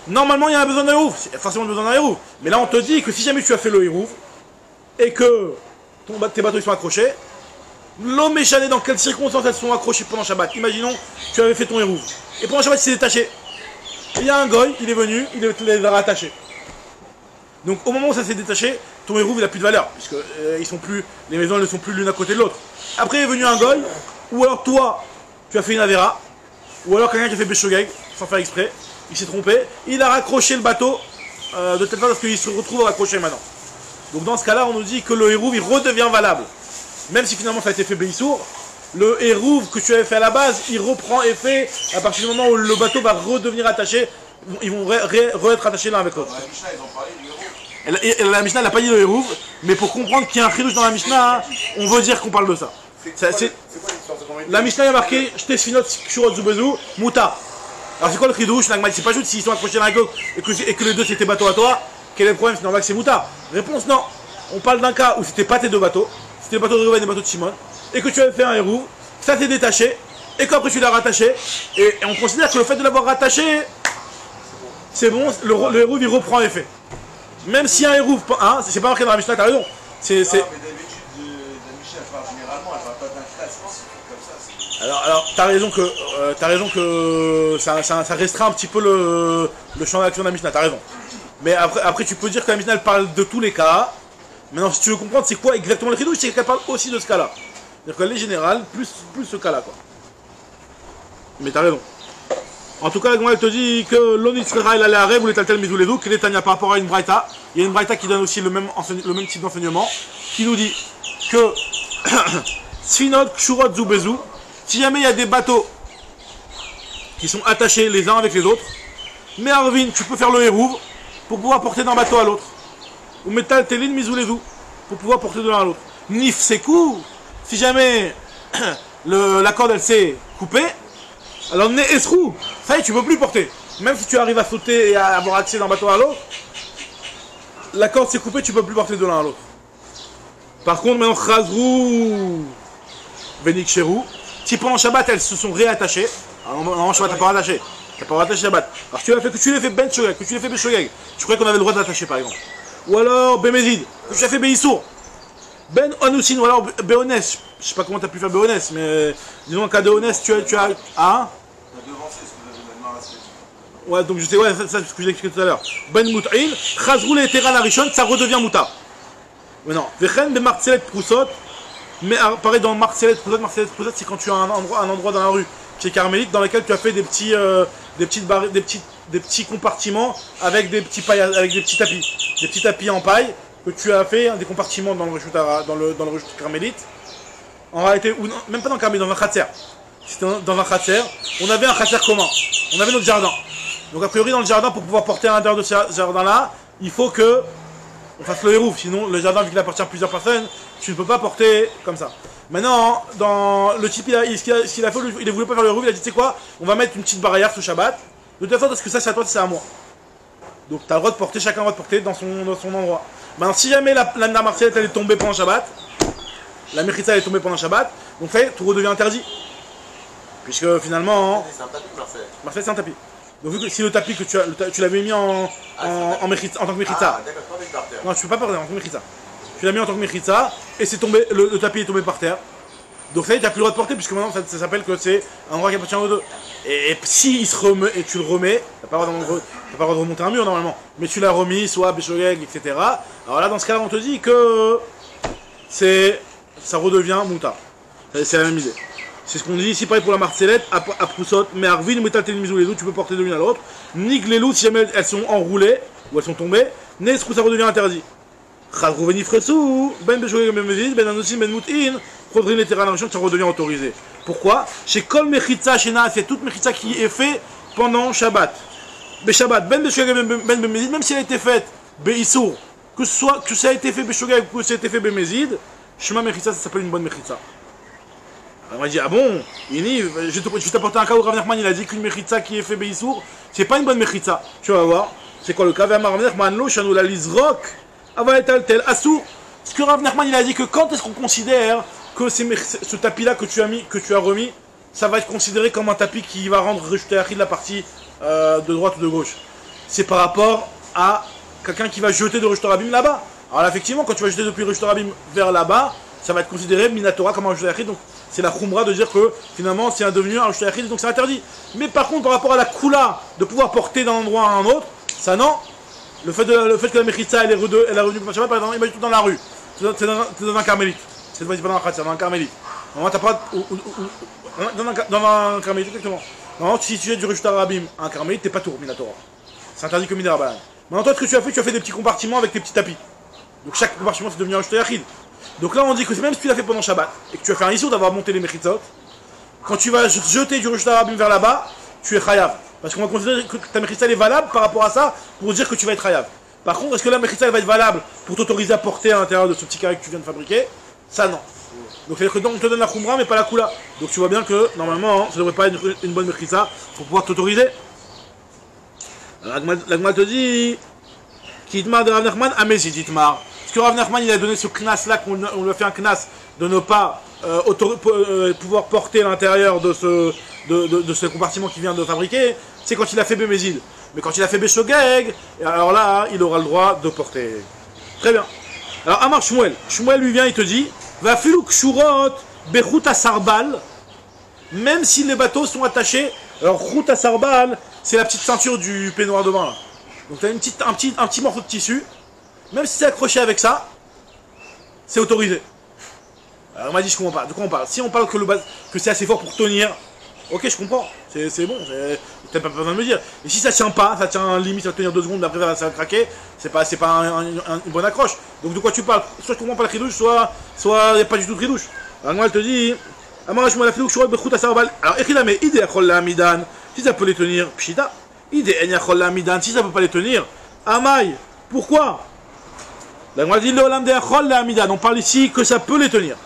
Normalement, il y a un besoin d'un hérouve, forcément besoin d'un hérouve. Mais là, on te dit que si jamais tu as fait le hérouve et que tes bateaux ils sont accrochés, l'homme échané dans quelles circonstances elles sont accrochées pendant Shabbat. Imaginons, tu avais fait ton hérouve. Et pendant Shabbat, il s'est détaché. Il y a un goy, il est venu, il les a rattachés. Donc au moment où ça s'est détaché, ton hérouve il a plus de valeur. Puisque les maisons elles ne sont plus l'une à côté de l'autre. Après est venu un goy, ou alors toi, tu as fait une avéra, ou alors quelqu'un qui a fait béchogeg, sans faire exprès, il s'est trompé, il a raccroché le bateau, de telle façon qu'il se retrouve raccroché maintenant. Donc dans ce cas-là, on nous dit que le hérouve il redevient valable. Même si finalement ça a été fait Béissour, le hérouve que tu avais fait à la base, il reprend effet à partir du moment où le bateau va redevenir attaché, ils vont re-être attachés l'un avec l'autre. La Mishnah, ils ont parlé du héros. Et la Mishnah n'a pas dit le hérouve, mais pour comprendre qu'il y a un chidouche dans la Mishnah, on veut dire qu'on parle de ça. C'est quoi l'histoire? La Mishnah a marqué Shte Sfinot Kshurot Zubezu Muta. Alors c'est quoi le chidouche? C'est pas juste s'ils sont accrochés l'un avec l'autre et que les deux c'était bateau à toi, quel est le problème? C'est normal que c'est Muta. Réponse non. On parle d'un cas où c'était pas tes deux bateaux. C'était le bateau de Reuven et le bateau de Shimon, et que tu avais fait un hérouve, ça t'est détaché, et qu'après tu l'as rattaché, et on considère que le fait de l'avoir rattaché, c'est bon, le hérouve il reprend effet. Même si un hérouve, hein, c'est pas marqué dans la Mishnah, t'as raison. Mais d'habitude, la Mishnah, elle parle généralement, elle parle pas d'un cas spécifique comme ça. Alors t'as raison que ça restreint un petit peu le champ d'action de la Mishnah, t'as raison. Mais après tu peux dire que la Mishnah elle parle de tous les cas. Maintenant, si tu veux comprendre c'est quoi exactement le chidouche, c'est qu'elle parle aussi de ce cas-là. C'est-à-dire qu'elle est générale, plus ce cas-là, quoi. Mais t'as raison. En tout cas, elle te dit que l'onitzrecha il allait à rêve ou les taltel mizoulézou, que l'Etania par rapport à une braïta. Il y a une braïta qui donne aussi le même type d'enseignement, qui nous dit que Sfinot Kshurot Zubezu, si jamais il y a des bateaux qui sont attachés les uns avec les autres, mais Arvin, tu peux faire le hérouve pour pouvoir porter d'un bateau à l'autre. Ou metal telin mizoulézou, pour pouvoir porter de l'un à l'autre. Nif sekou, si jamais la corde elle s'est coupée, alors ne esrou, ça y est, tu peux plus porter. Même si tu arrives à sauter et à avoir accès d'un bateau à l'autre, la corde s'est coupée, tu peux plus porter de l'un à l'autre. Par contre, maintenant, chazrou, venik cherou, si pendant Shabbat elles se sont réattachées, alors normalement Shabbat t'as pas rattaché, t'as pas rattaché Shabbat. Alors que tu l'as fait ben shogeg, que tu l'as fait beshogeg, tu croyais qu'on avait le droit d'attacher par exemple. Ou alors Bémézid, que tu as fait Béissour. Ben Onousin, ou alors Béonès. Je sais pas comment tu as pu faire Béonès, mais disons en cas de Onès, tu as. Hein? On a devancé ce que vous avez maintenant à la Ouais, donc je sais, ouais, ça c'est ce que j'ai expliqué tout à l'heure. Ben Mout'in, Chazrou le Eteran Arishon, ça redevient Mouta. Mais non, Vechen de Marcelet Proussot, mais pareil dans Marcelet Proussot, c'est quand tu as un endroit dans la rue chez Carmélite dans lequel tu as fait des petits, des petits compartiments avec des petits tapis. Des petits tapis en paille que tu as fait, des compartiments dans le rechut Carmélite. En réalité, ou non, même pas dans le Carmélite, dans un khatser. C'était dans un khatser, on avait un khatser commun. On avait notre jardin. Donc a priori dans le jardin, pour pouvoir porter à l'intérieur de ce jardin-là, il faut que on fasse le hérouf, sinon le jardin, vu qu'il appartient à plusieurs personnes, tu ne peux pas porter comme ça. Maintenant, dans le type, ce qu'il a fait, il ne voulait pas faire le hérouf, il a dit, tu sais quoi, on va mettre une petite barrière sous Shabbat, de telle sorte à ce que ça c'est à toi, c'est à moi. Donc tu as le droit de porter, chacun a le droit de porter dans son endroit. Maintenant, si jamais la Marseillette elle est tombée pendant Shabbat, la Mechitza elle est tombée pendant Shabbat, donc fait, tout redevient interdit. Puisque finalement... C'est un tapis, Marseille. Marseille c'est un tapis. Donc vu que si le tapis que tu l'avais mis en tant que Mechitza. Ah, d'accord, pas avec par terre. Non, tu peux pas porter en tant que Mechitza. Tu l'as mis en tant que Mechitza et c'est tombé, le tapis est tombé par terre. Donc ça y est, tu n'as plus le droit de porter puisque maintenant ça s'appelle que c'est un endroit qui appartient aux deux. Et si il se remet et tu le remets, tu n'as pas le droit de remonter un mur normalement. Mais tu l'as remis, soit Béchogeg, etc. Alors là, dans ce cas-là, on te dit que ça redevient Mouta. C'est la même idée. C'est ce qu'on dit ici, pareil pour la marcellette, à Proussot, mais Arvin, Metal Télémisou, les deux, tu peux porter de l'une à l'autre. Nique les loups si jamais elles sont enroulées, ou elles sont tombées, Nesrou, ça redevient interdit. Khadrouveni Fressou, Ben Béchoué, Ben Mézid, Ben Anoussim, Ben Mout'in, Rodrin les terrains ça redevient autorisé. Pourquoi? Chez Kol Mechitza, chez Na, c'est toute Mechitza qui est fait pendant Shabbat. Shabbat, Ben Béchoué, Ben Mézid, même si elle a été faite, Beissour, que ça a été fait Béchoué ou que ça a été fait Ben Mézid, Shema Mechitza, ça s'appelle une bonne Mechitza. On m'a dit, ah bon, Ini, je vais t'apporter un cas où Rav Nachman il a dit qu'une Mechitza qui est fait Beissour, c'est pas une bonne Mechitza. Tu vas voir, c'est quoi le cas? Rav Nachman lo, Shanou la Lizrok, Avaetal tel Assour. Ce que Rav Nachman il a dit que quand est-ce qu'on considère que ce tapis-là que tu as remis, ça va être considéré comme un tapis qui va rendre rejeté à de la partie de droite ou de gauche. C'est par rapport à quelqu'un qui va jeter de rejeté Rabim là-bas. Alors là, effectivement, quand tu vas jeter depuis rejeté Rabim vers là-bas, ça va être considéré Minatora comme un rejeté à donc c'est la khumra de dire que finalement c'est devenu un rejeté à donc c'est interdit. Mais par contre, par rapport à la kula de pouvoir porter d'un endroit à un autre, ça non. Le fait que la Mechitza elle est revenue pour Shabbat, par exemple, imagine tout dans la rue, c'est dans un carmélite. C'est pas dans un khatser, c'est dans un carmélite. Normalement, t'as pas. Dans un carmélite, exactement. Normalement, si tu es du rejeté Rabim à un carmélite, t'es pas tout Minatora. C'est interdit comme Midarabanan. Maintenant, toi, ce que tu as fait des petits compartiments avec tes petits tapis. Donc chaque compartiment c'est devenu un rejeté Yachid. Donc là, on dit que même si tu l'as fait pendant Shabbat et que tu as fait un issue d'avoir monté les Mechitzot, quand tu vas jeter du rejeté Rabim vers là-bas, tu es Chayav. Parce qu'on va considérer que ta Mechitza est valable par rapport à ça pour dire que tu vas être Chayav. Par contre, est-ce que la Mechitza va être valable pour t'autoriser à porter à l'intérieur de ce petit carré que tu viens de fabriquer? Ça, non. Donc c'est-à-dire que on te donne la Khumra mais pas la Kula. Donc tu vois bien que normalement, ça devrait pas être une bonne Mechitza pour pouvoir t'autoriser. L'Agma te dit Kitmar de Rav Nachman, Amesi Kitmar. Parce que Rav Nachman il a donné ce knas là, qu'on lui a fait un knas de ne pas pouvoir porter à l'intérieur de ce compartiment qu'il vient de fabriquer, c'est quand il a fait Bémézid. Mais quand il a fait Béchogeg, alors là, il aura le droit de porter. Très bien. Alors Amar Shmuel. Shmuel lui vient, il te dit Va filou kshurot bechut asarbal, même si les bateaux sont attachés. Alors chut asarbal, c'est la petite ceinture du peignoir de bain là. Donc tu as un petit morceau de tissu. Même si c'est accroché avec ça, c'est autorisé. Alors on m'a dit je comprends pas. De quoi on parle? Si on parle que c'est assez fort pour tenir, ok je comprends. C'est bon. T'as pas besoin de me dire. Et si ça tient pas, ça tient limite à tenir 2 secondes, après ça va craquer, c'est pas une bonne accroche. Donc de quoi tu parles? Soit je comprends pas le ridouche, soit il n'y a pas du tout de ridouche. Alors moi elle te dit, alors Echidame, idée achol la amidan, si ça peut les tenir, pshita, idée eniachol la amidan, si ça peut pas les tenir, amai, pourquoi? La Gemara dit l'olam de achol la amidan, on parle ici que ça peut les tenir.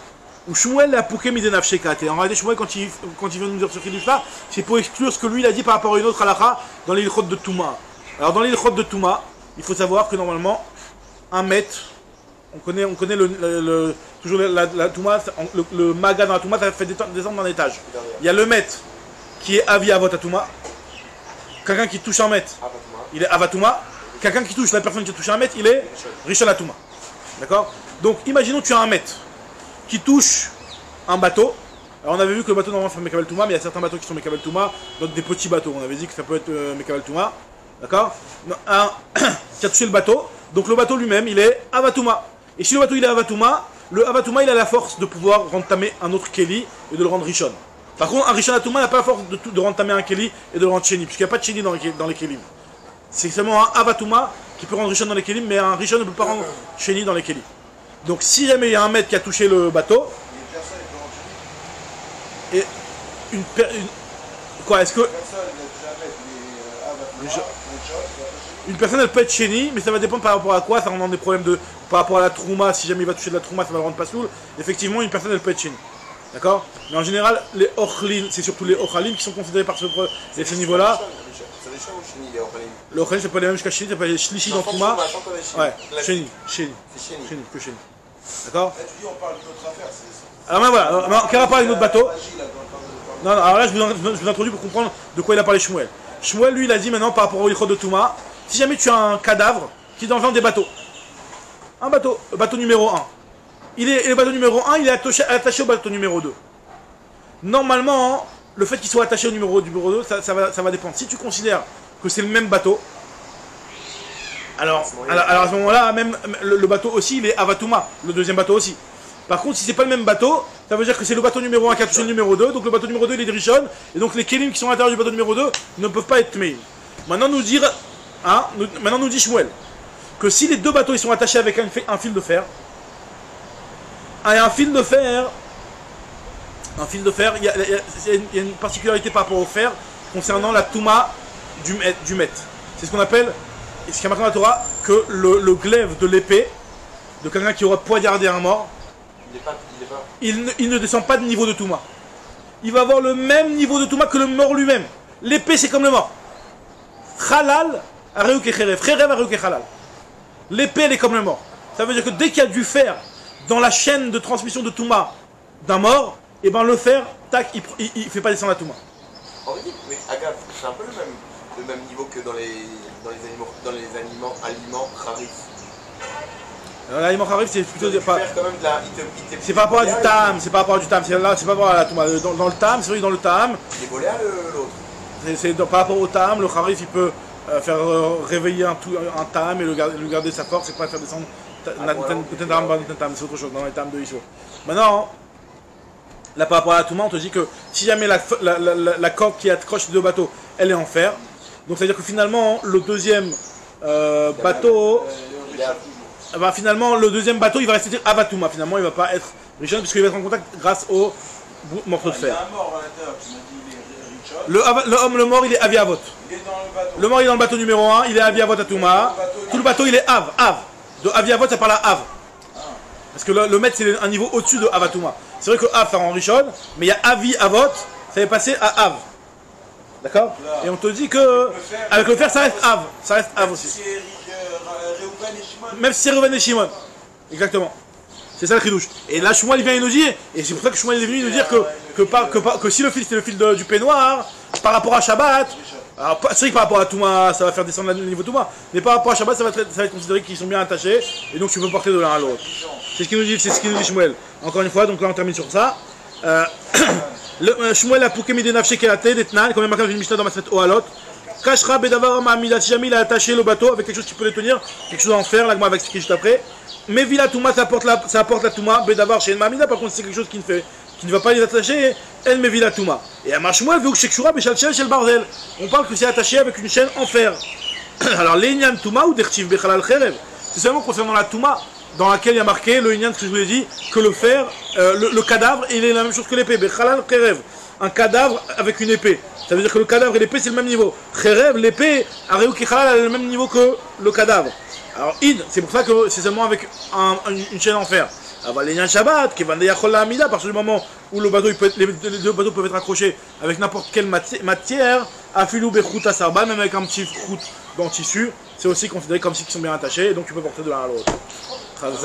Ou Shmuel la pouké midenaf shekat. Et en réalité, Shmuel, quand il vient de nous dire ce qu'il là, c'est pour exclure ce que lui il a dit par rapport à une autre halakha dans l'ilchot de Touma. Alors dans l'ilchot de Touma, il faut savoir que normalement, un mètre, on connaît toujours la Touma, le maga dans la Touma, ça fait descendre d'un étage. Il y a le mètre qui est avi avot à Touma. Quelqu'un qui touche un mètre, il est avatouma. Quelqu'un qui touche, la personne qui touche un mètre, il est rishon à Touma. D'accord? Donc imaginons que tu as un mètre qui touche un bateau, Alors on avait vu que le bateau normalement fait Mekabel Touma, mais il y a certains bateaux qui sont Mekabel Touma, d'autres des petits bateaux. On avait dit que ça peut être Mekabel Touma. D'accord? Un qui a touché le bateau. Donc le bateau lui-même, il est Avatouma. Et si le bateau il est Avatouma, le Avatouma il a la force de pouvoir rentamer un autre Keli et de le rendre Rishon. Par contre, un Rishon Atouma n'a pas la force de rentamer un Keli et de le rendre Sheni, puisqu'il n'y a pas de Sheni dans les Kelim. C'est seulement un Avatouma qui peut rendre Rishon dans les Kelim, mais un Rishon ne peut pas rendre Sheni dans les Kelim. Donc si jamais il y a un maître qui a touché le bateau, et quoi, est-ce que une personne elle peut être Sheni, mais ça va dépendre par rapport à quoi, ça rend des problèmes par rapport à la Trouma, si jamais il va toucher de la Trouma, ça va le rendre pas soul. Effectivement, une personne elle peut être Sheni. D'accord? Mais en général, les Ochlin, c'est surtout les Ochalim qui sont considérés par ce niveau-là. Le Ochlin, c'est pas les mêmes jusqu'à Sheni, c'est pas les Shlishi dans Trouma. Ouais, Sheni, que Sheni. D'accord? on parle d'une autre affaire, alors ben voilà, quel rapport avec notre bateau? Non, alors là je vous introduis pour comprendre de quoi il a parlé Shmuel. Shmuel, lui, il a dit maintenant par rapport au Ichod de Touma, si jamais tu as un cadavre qui est dans le genre des bateaux, un bateau, le bateau numéro 1, le bateau numéro 1, il est attaché au bateau numéro 2. Normalement, le fait qu'il soit attaché au numéro 2, ça va dépendre. Si tu considères que c'est le même bateau, alors à ce moment-là, même le bateau aussi, il est Avatouma, le deuxième bateau aussi. Par contre, si c'est pas le même bateau, ça veut dire que c'est le bateau numéro 1 qui a touché le numéro 2, donc le bateau numéro 2 il est Rishon, et donc les Kelim qui sont à l'intérieur du bateau numéro 2 ne peuvent pas être Tmeim. Maintenant nous dit Shmuel, que si les deux bateaux ils sont attachés avec un fil de fer, il y a une particularité par rapport au fer concernant la Touma du Met. C'est ce qu'on appelle, ce qui est marqué dans la Torah, que le glaive de l'épée de quelqu'un qui aura poignardé un mort, il ne descend pas de niveau de Touma. Il va avoir le même niveau de Touma que le mort lui-même. L'épée c'est comme le mort. Halal, Areuk et Cherev. Cherev, Areuk et Halal. L'épée elle est comme le mort. Ça veut dire que dès qu'il y a du fer dans la chaîne de transmission de Touma d'un mort, et ben le fer, tac, il fait pas descendre la Touma. En fait, mais Agave, c'est un peu le même niveau que dans les aliments Kharif. L'aliment Kharif c'est plutôt c'est par rapport à du tam, c'est par rapport à du tam, c'est par rapport à la Touma. Dans le tam, c'est vrai que dans le tam, il est volé à l'autre. C'est par rapport au tam, le Kharif il peut faire réveiller un tam et lui garder sa force et pas faire descendre c'est autre chose dans les tam de Isho. Maintenant, là par rapport à la Touma, on te dit que si jamais la corde qui accroche les deux bateaux, elle est en fer, donc c'est à dire que finalement le deuxième bateau, finalement le deuxième bateau il va rester Avatouma, finalement il va pas être Rishon puisqu'il va être en contact grâce au morceau de fer. Il y a un mort à l'intérieur, tu m'as dit il est Rishon. Le mort il est Aviavot. Il est dans le bateau. Le mort il est dans le bateau numéro 1, il est Aviavot à Touma. Tout le bateau il est Av. De Aviavot ça parle à Av. Parce que le maître c'est un niveau au-dessus de Avatouma. C'est vrai que Av ça rend Rishon, mais il y a Avi Avot, ça va passer à Av. D'accord? Et on te dit que avec le fer ça reste Av. Ça reste Av aussi. Même si c'est Reuven et Shimon. Exactement. C'est ça le chidouche. Et là Shmuel il vient nous dire, et c'est pour ça que Shmuel est venu nous dire que si le fil c'était le fil du peignoir, par rapport à Shabbat, alors c'est vrai que par rapport à Touma ça va faire descendre le niveau Touma, mais par rapport à Shabbat ça va être considéré qu'ils sont bien attachés, et donc tu peux porter de l'un à l'autre. C'est ce qu'il nous dit Shmuel. Encore une fois, donc là on termine sur ça. Shmuel a pouké midé nafshe kelate d'etnan, comme il y a marqué dans une Mishnah dans Maseret Ohalot. Kashra bedavar ma'amida, si jamais il a attaché le bateau avec quelque chose qui peut le tenir, quelque chose en fer, là que moi va expliquer juste après. Mais vila Touma, ça apporte la Touma, bedavar chez ma'amida, par contre c'est quelque chose qui ne va pas les attacher, elle me vila Touma. Et à Mashmuel, vu que shekshura bechalchel shel barzel, on parle que c'est attaché avec une chaîne en fer. Alors l'Inyan Touma ou dertiv bechalal cherev, c'est seulement concernant la Touma, dans laquelle il y a marqué le Inyan, ce que je vous ai dit, que le fer, le cadavre, il est la même chose que l'épée, bechalal cherev. Un cadavre avec une épée. Ça veut dire que le cadavre et l'épée c'est le même niveau. Cherev, l'épée, Areuk et Halal, elle est le même niveau que le cadavre. Alors id, c'est pour ça que c'est seulement avec une chaîne en fer. Alors les Shabbat, qui va la Amida, à partir du moment où les deux bateaux peuvent être accrochés avec n'importe quelle matière, afilou bechut asarba, même avec un petit croûte dans le tissu, c'est aussi considéré comme si ils sont bien attachés, et donc tu peux porter de l'un à l'autre. Pareil,